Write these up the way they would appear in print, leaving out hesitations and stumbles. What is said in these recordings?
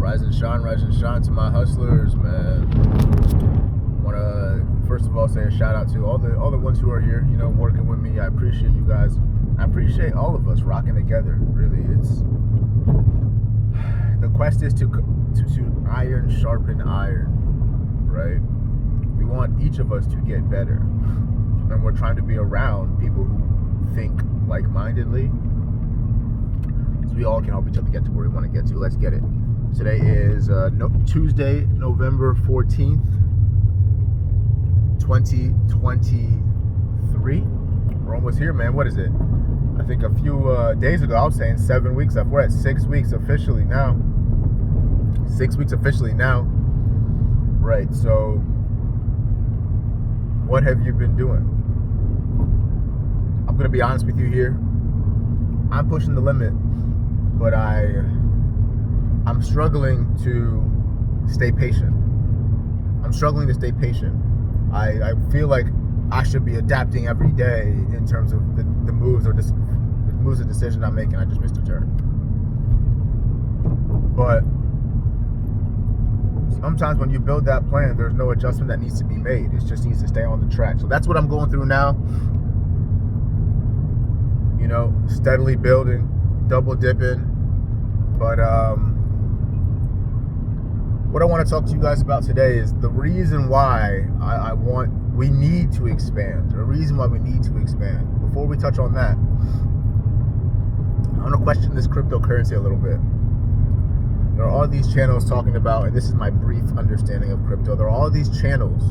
Rise and shine to my hustlers, man. Want to first of all say a shout out to all the ones who are here, working with me. I appreciate you guys. I appreciate all of us rocking together. Really, it's the quest is to iron sharpen iron, right? We want each of us to get better, and we're trying to be around people who think like-mindedly, so we all can help each other get to where we want to get to. Let's get it. Today is Tuesday, November 14th, 2023. We're almost here, man. What is it? I think a few days ago I was saying 7 weeks. We're at 6 weeks officially now. 6 weeks officially now. Right, so what have you been doing? I'm going to be honest with you here. I'm pushing the limit, but I'm struggling to stay patient. I feel like I should be adapting every day in terms of the moves or the moves and decisions I'm making. I just missed a turn. But sometimes when you build that plan, there's no adjustment that needs to be made. It just needs to stay on the track. So that's what I'm going through now. Steadily building, double dipping. But what I want to talk to you guys about today is the reason why we need to expand. The reason why we need to expand. Before we touch on that, I want to question this cryptocurrency a little bit. There are all these channels talking about, and this is my brief understanding of crypto, there are all these channels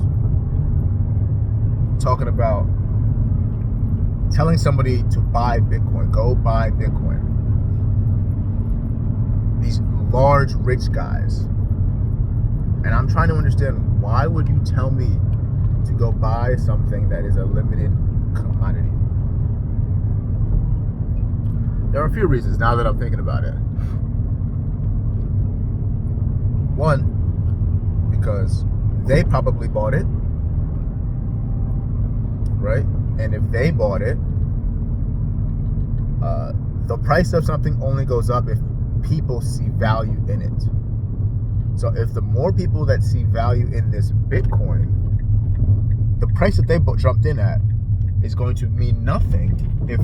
talking about telling somebody to buy Bitcoin, go buy Bitcoin. These large, rich guys. And I'm trying to understand, why would you tell me to go buy something that is a limited commodity? There are a few reasons now that I'm thinking about it. One, because they probably bought it, right? And if they bought it, the price of something only goes up if people see value in it. So if the more people that see value in this Bitcoin, the price that they jumped in at is going to mean nothing if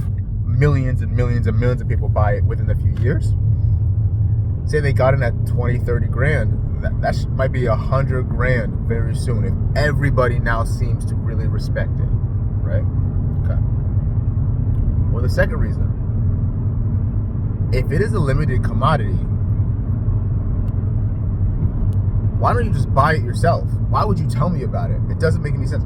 millions and millions and millions of people buy it within a few years. Say they got in at 20, 30 grand, that might be 100 grand very soon if everybody now seems to really respect it, right? Okay. Well, the second reason, if it is a limited commodity, why don't you just buy it yourself? Why would you tell me about it? It doesn't make any sense.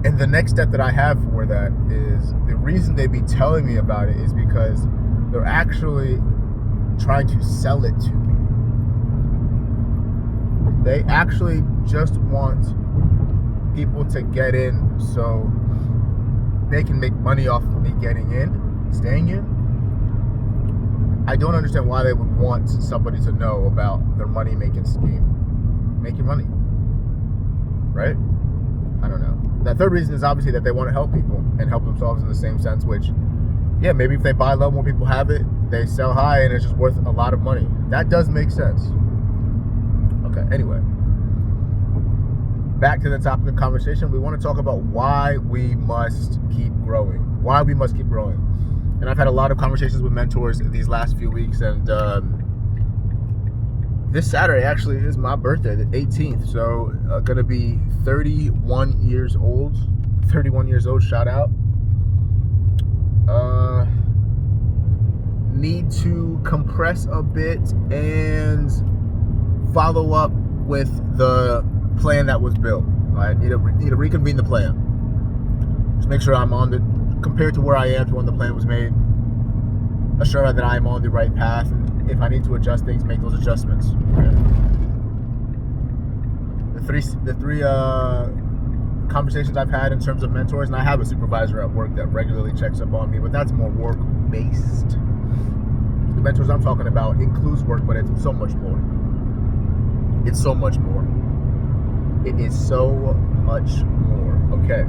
And the next step that I have for that is, the reason they be telling me about it is because they're actually trying to sell it to me. They actually just want people to get in so they can make money off of me getting in, staying in. I don't understand why they would want somebody to know about their money-making scheme. Make your money, right? I don't know. The third reason is obviously that they want to help people and help themselves in the same sense, which, yeah, maybe if they buy low, more people have it, they sell high, and it's just worth a lot of money. That does make sense. Okay, anyway. Back to the topic of conversation, we want to talk about why we must keep growing. Why we must keep growing. And I've had a lot of conversations with mentors these last few weeks, and this Saturday actually is my birthday, the 18th. So gonna be 31 years old. 31 years old, shout out. Need to compress a bit and follow up with the plan that was built. I need to reconvene the plan. Just make sure I'm on compared to where I am to when the plan was made, assure that I'm on the right path, and if I need to adjust things, make those adjustments. Okay. The three conversations I've had in terms of mentors, and I have a supervisor at work that regularly checks up on me, but that's more work-based. The mentors I'm talking about includes work, but it's so much more. It's so much more. It is so much more. Okay.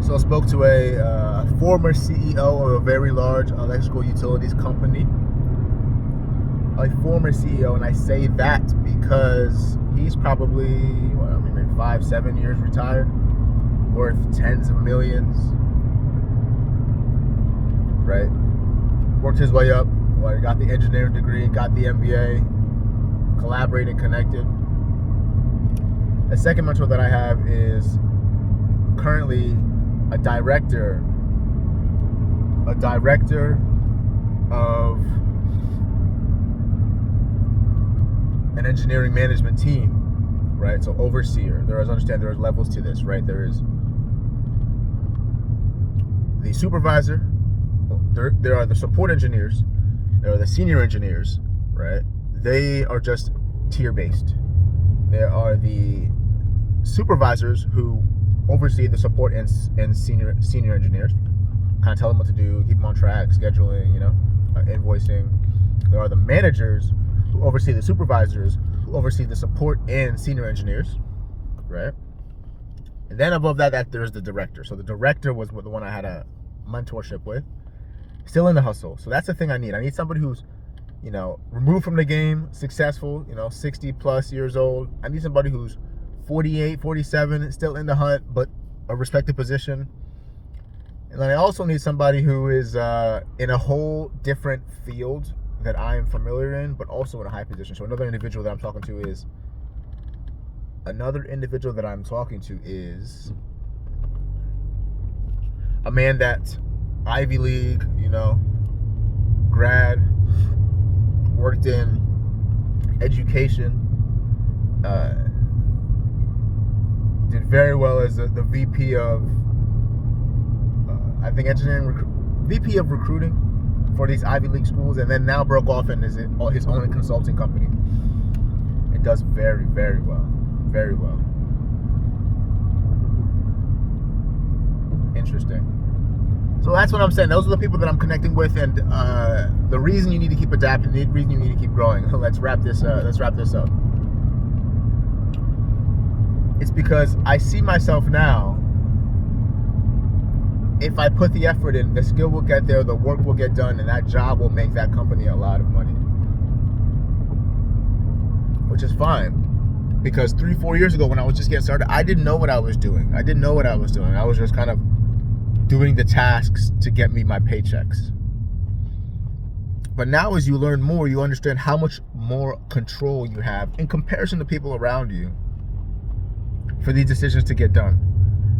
So I spoke to a former CEO of a very large electrical utilities company. a former CEO, and I say that because he's probably, maybe 5-7 years retired, worth tens of millions, right? Worked his way up, got the engineering degree, got the MBA, collaborated, connected. The second mentor that I have is currently a director of an engineering management team, right? So overseer. There are levels to this, right? There is the supervisor. There are the support engineers. There are the senior engineers, right? They are just tier-based. There are the supervisors who oversee the support and senior engineers. Kind of tell them what to do, keep them on track, scheduling, invoicing. There are the managers who oversee the supervisors, who oversee the support and senior engineers, right? And then above that there's the director. So the director was the one I had a mentorship with. Still in the hustle. So that's the thing I need. I need somebody who's, removed from the game, successful, 60 plus years old. I need somebody who's 48, 47, still in the hunt, but a respected position. And then I also need somebody who is in a whole different field that I am familiar in, but also in a high position. So another individual that I'm talking to is a man that Ivy League, grad, worked in education, did very well as the VP of, VP of recruiting for these Ivy League schools, and then now broke off and is his own consulting company. It does very, very well. Very well. Interesting. So that's what I'm saying. Those are the people that I'm connecting with, and the reason you need to keep adapting, the reason you need to keep growing. Let's wrap this up. It's because I see myself now. If I put the effort in, the skill will get there, the work will get done, and that job will make that company a lot of money. Which is fine. Because 3-4 years ago when I was just getting started, I didn't know what I was doing. I was just kind of doing the tasks to get me my paychecks. But now as you learn more, you understand how much more control you have in comparison to people around you for these decisions to get done.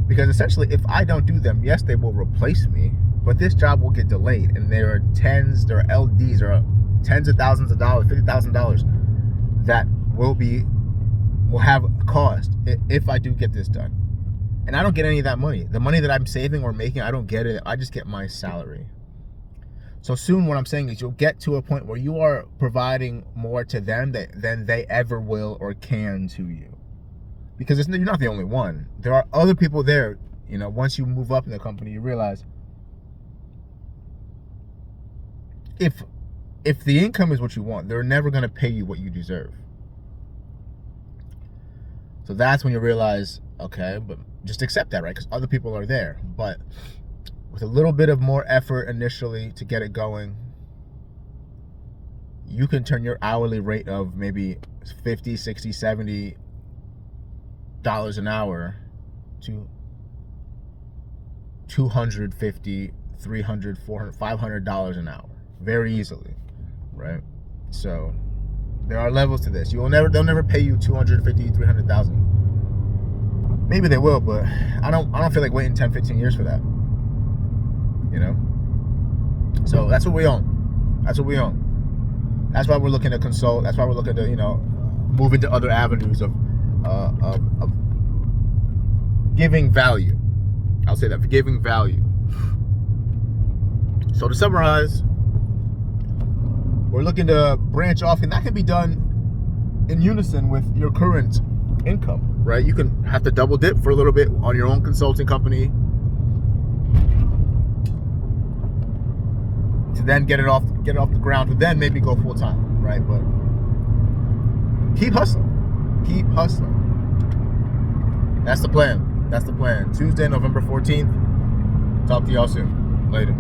Because essentially, if I don't do them, yes, they will replace me, but this job will get delayed. And there are LDs, there are tens of thousands of dollars, $50,000 that will have a cost if I do get this done. And I don't get any of that money. The money that I'm saving or making, I don't get it. I just get my salary. So soon what I'm saying is you'll get to a point where you are providing more to them than they ever will or can to you. Because you're not the only one. There are other people there. Once you move up in the company, you realize if the income is what you want, they're never going to pay you what you deserve. So that's when you realize, okay, but just accept that, right? Because other people are there. But with a little bit of more effort initially to get it going, you can turn your hourly rate of maybe $50, $60, $70 an hour to $250, $300, $400, $500 an hour very easily, right? So there are levels to this. They'll never pay you $250,000, $300,000. Maybe they will, but I don't feel like waiting 10, 15 years for that. So that's what we own. That's why we're looking to consult. That's why we're looking to, move into other avenues of giving value. I'll say that, for giving value. So to summarize, we're looking to branch off, and that can be done in unison with your current income, right? You can have to double dip for a little bit on your own consulting company to then get it off the ground, to then maybe go full time, right? But keep hustling. That's the plan. Tuesday, November 14th. Talk to y'all soon. Later.